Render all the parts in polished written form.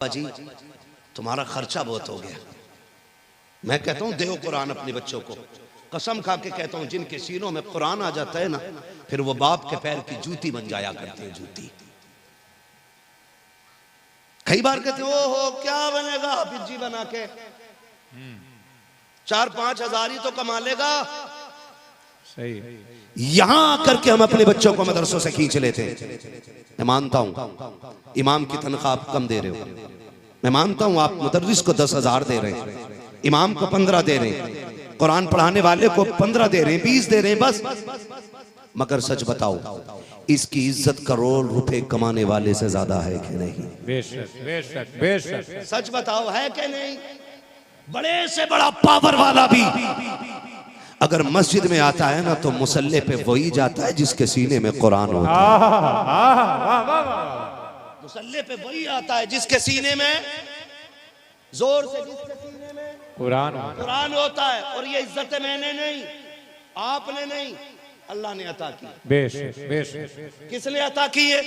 जी तुम्हारा खर्चा बहुत हो गया। मैं कहता हूँ दो कुरान अपने बच्चों को, कसम खा के कहता हूँ जिनके सीनों में कुरान आ जाता है ना, फिर वो बाप के पैर की जूती बन जाया करते हैं। जूती कई बार कहते हो क्या बनेगा हाफिज जी बना के, 4-5 हज़ार ही तो कमा लेगा। सही। यहां आकर के हम अपने बच्चों को मदरसों से खींच लेते हैं। मैं मानता हूं इमाम की तनख्वाह आप कम दे रहे हो, मैं मानता हूं आप मुदर्रिस को 10,000 दे रहे हैं, इमाम को 15 दे रहे हैं, कुरान पढ़ाने वाले को 15 दे रहे हैं, 20 दे रहे हैं बस। मगर सच बताओ इसकी इज्जत करोड़ रुपए कमाने वाले से ज्यादा है कि नहीं? बेशक बेशक बेशक। सच बताओ है कि नहीं? बड़े से बड़ा पावर वाला भी अगर मस्जिद में आता है ना तो मुसल्ले पे वही जाता है जिसके सीने में कुरान होता है। मुसल्ले पे वही आता है जिसके सीने में जोर से, जिसके सीने में कुरान होता है। और ये इज्जत मैंने नहीं, आपने नहीं, अल्लाह ने अता की। बेशक बेशक। किसने अता की है?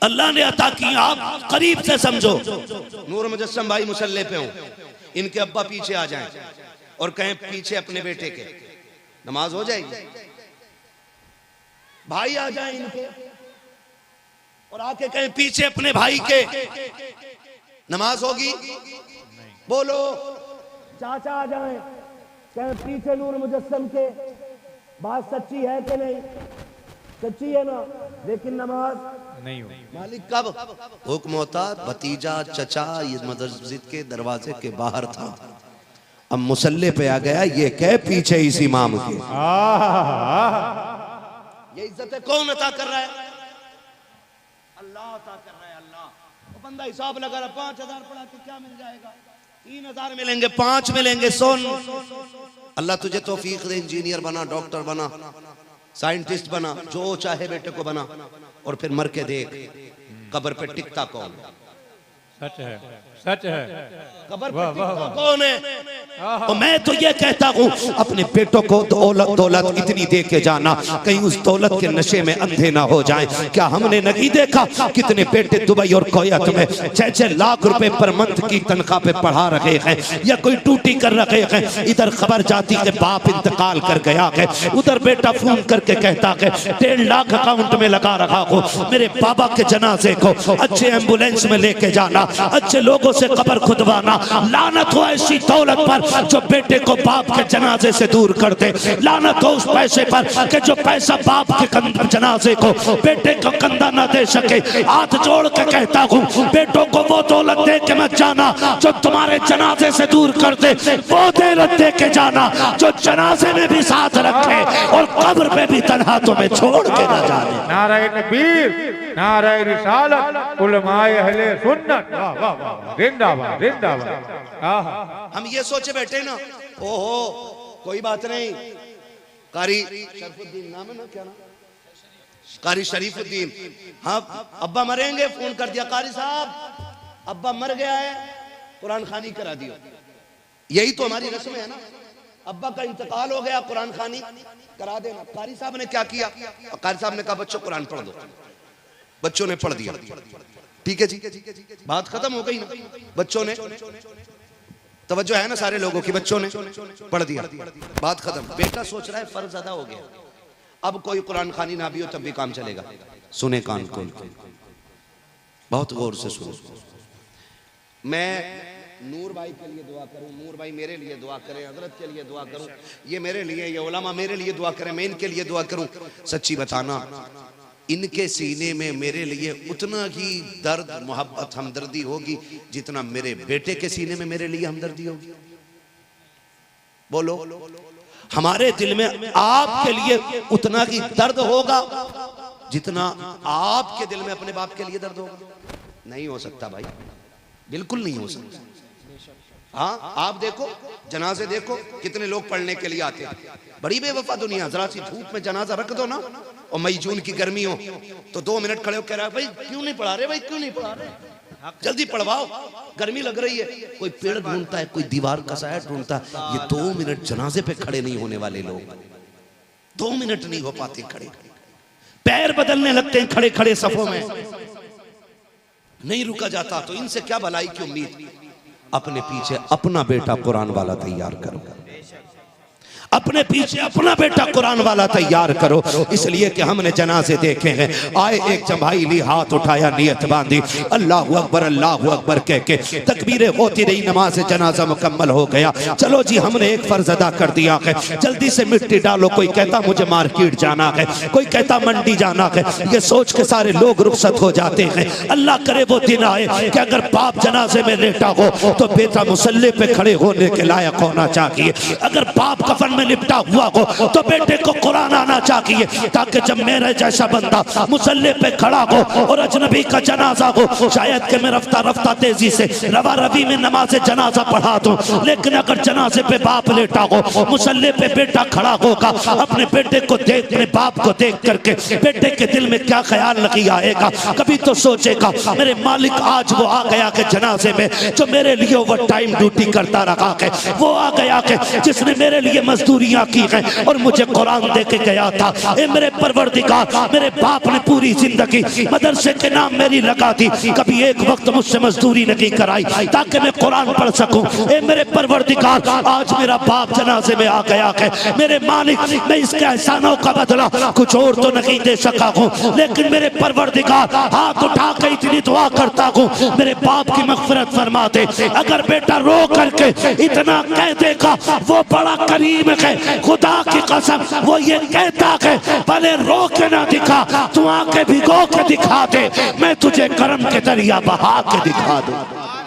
अल्लाह ने अता की। आप करीब से समझो। नूर मुजस्सम भाई मुसल्ले पे हो, इनके अब्बा पीछे आ जाएं और कहें पीछे अपने बेटे के, नमाज हो जाएगी? भाई आ जाएं इनके और आके कहें पीछे अपने भाई के, नमाज होगी? बोलो। चाचा आ जाएं कहें पीछे नूर मुजस्सम के, बात सच्ची है कि नहीं? सच्ची है ना, लेकिन नमाज नहीं हो। मालिक कब हुक्म होता? भतीजा चचा ये मस्जिद के दरवाजे के बाहर था, अब मुसल्ले पे आ गया, ये कह पीछे इस इमाम के। ये इज्जत कौन अता कर रहा है? अल्लाह अता कर रहा है। अल्लाह। वो बंदा हिसाब लगा रहा, 5,000 पढ़ा के क्या मिल जाएगा? 3,000 मिलेंगे, 5 मिलेंगे। सुन, अल्लाह तुझे तौफीक दे, इंजीनियर बना, डॉक्टर बना, साइंटिस्ट बना, जो चाहे बेटे को बना, और फिर मर के देख कब्र पे टिकता कौन? सच है, सच है। कब्र पे टिकता कौन है? तो मैं तो ये कहता हूँ अपने बेटों को दौलत इतनी दे के जाना कहीं उस दौलत के नशे में अंधे ना हो जाएं। क्या हमने नहीं देखा कितने बेटे दुबई और कोयत में 6-6 लाख रुपए पर मंथ की तनख्वाह पे पढ़ा रहे हैं या कोई टूटी कर रहे हैं। इधर खबर जाती है बाप इंतकाल कर गया है, उधर बेटा फोन करके कहता है 1.5 लाख अकाउंट में लगा रखा हो, मेरे बाबा के जनाजे को अच्छे एम्बुलेंस में लेके जाना, अच्छे लोगों से कब्र खुदवाना। लानत हो ऐसी दौलत पर जो बेटे को बाप के जनाजे से दूर कर दे। लानत हो उस पैसे पर कि जो पैसा बाप के जनाजे को बेटे को कंधा न दे सके। हाथ जोड़ के कहता हूँ बेटों को वो दौलत दे के मत जाना जो तुम्हारे जनाजे से दूर कर दे, वो दौलत दे के जाना जो जनाजे में भी साथ रखे और कब्र पे भी तन्हा तुम्हें छोड़ के न जाने। नारे तकबीर, नारे रिसालत, उलमाए अहले सुन्नत, वाह वाह वाह, जिंदाबाद जिंदाबाद। हम ये सोचे बैठे ना, ओहो कोई बात नहीं, कारी शरीफुद्दीन नाम है ना, क्या नाम? कारी शरीफुद्दीन। हाँ अब्बा मरेंगे, फोन कर दिया कारी साहब अब्बा मर गया है, कुरान खानी करा दियो। यही तो हमारी रस्म है ना, अब्बा का इंतकाल हो गया, कुरान खानी करा देना। कारी साहब ने क्या किया? कारी साहब ने कहा बच्चों कुरान पढ़ दो। बच्चों ने पढ़ दिया, ठीक है जी, बात खत्म हो गई ना। बच्चों ने, तवज्जो है ना सारे लोगों की, बच्चों ने पढ़ दिया, बात खत्म। बेटा सोच रहा है फर्ज अदा हो गया, अब कोई कुरान खानी ना भी हो तब भी काम चलेगा। सुने कान खोल के, बहुत गौर से सुनो। मैं नूर भाई के लिए दुआ करूं, नूर भाई मेरे लिए दुआ करें, हजरत के लिए दुआ करूं, ये मेरे लिए, ये उलमा मेरे लिए दुआ करें, मैं इनके लिए दुआ करूं। सच्ची बताना इनके सीने में मेरे लिए उतना ही दर्द, मोहब्बत, हमदर्दी होगी जितना मेरे बेटे के सीने में मेरे लिए हमदर्दी होगी। बोलो, हमारे दिल में आपके लिए उतना ही दर्द होगा जितना आपके दिल में अपने बाप के लिए दर्द होगा? नहीं हो सकता भाई, बिल्कुल नहीं हो सकता। हाँ आप देखो, जनाजे देखो, कितने लोग पढ़ने के लिए आते हैं। बड़ी बेवफा दुनिया। जरा सी धूप में जनाजा रख दो ना, और मई जून की गर्मी हो तो 2 मिनट खड़े हो कह रहा है भाई क्यों नहीं पढ़ा रहे, भाई क्यों नहीं पढ़ा रहे, जल्दी पढ़वाओ, गर्मी लग रही है। कोई पेड़ ढूंढता है, कोई दीवार का साया ढूंढता है। ये 2 मिनट जनाजे पे खड़े नहीं होने वाले लोग, 2 मिनट नहीं हो पाते खड़े, पैर बदलने लगते हैं खड़े खड़े सफों में। नहीं रुका जाता तो इनसे क्या भलाई की उम्मीद। अपने पीछे अपना बेटा कुरान वाला तैयार करो, अपने पीछे अपना बेटा कुरान वाला तैयार करो। इसलिए कि हमने जनाजे देखे हैं, आए एक जमाई ली, हाथ उठाया, नियत बांधी, अल्लाह अकबर कह के तकबीरें होती रही, नमाज जनाजा मुकम्मल हो गया। चलो जी हमने एक फर्ज अदा कर दिया है, जल्दी से मिट्टी डालो। कोई कहता मुझे मार्केट जाना है, कोई कहता मंडी जाना है। ये सोच के सारे लोग रुखसत हो जाते हैं। अल्लाह करे वो दिन आए कि अगर बाप जनाजे में लेटा हो तो बेटा मुसल्ले पे खड़े होने के लायक होना चाहिए। अगर बाप कफन में लिपटा हुआ हो तो बेटे को कुरान आना चाहिए, ताकि जब मेरे जैसा बंदा मुसल्ले पे खड़ा हो और अजनबी का जनाजा हो, शायद कि मैं रफ्ता रफ्ता तेजी से रवा रवी में नमाज जनाजा पढ़ा दूं। लेकिन अगर जनाजे पे बाप लेटा हो, मुसल्ले पे बेटा खड़ा होगा, अपने बेटे को देख, अपने बाप को देख करके बेटे के दिल में क्या ख्याल नहीं आएगा। कभी तो सोचेगा मेरे मालिक आज वो आ गया कि जनाजे में जो मेरे लिए ओवर टाइम ड्यूटी करता रहा है, वो आ गया कि जिसने मेरे लिए मजदूरियां की हैं और मुझे कुरान दे के गया था। ए मेरे परवरदिगार, मेरे बाप ने पूरी जिंदगी मदरसे के नाम मेरी लगा दी, कभी एक वक्त मुझसे मजदूरी नहीं कराई ताकि मैं कुरान पढ़ सकूं। ए मेरे परवरदिगार, आज मेरा बाप जनाजे में आ गया है। मेरे मालिक, मैं इसके एहसानों का बदला कुछ और तो नहीं दे सका हूँ, लेकिन मेरे परवरदिगार हाथ उठा के इतनी दुआ करता हूँ, मेरे बाप की मगफिरत फरमा दे। अगर बेटा रो करके इतना कह देगा वो बड़ा करीम है, खुदा की कसम वो ये कहता है भले रो के ना दिखा, तू आके भिगो के दिखा दे, मैं तुझे करम के दरिया बहा के दिखा दूं।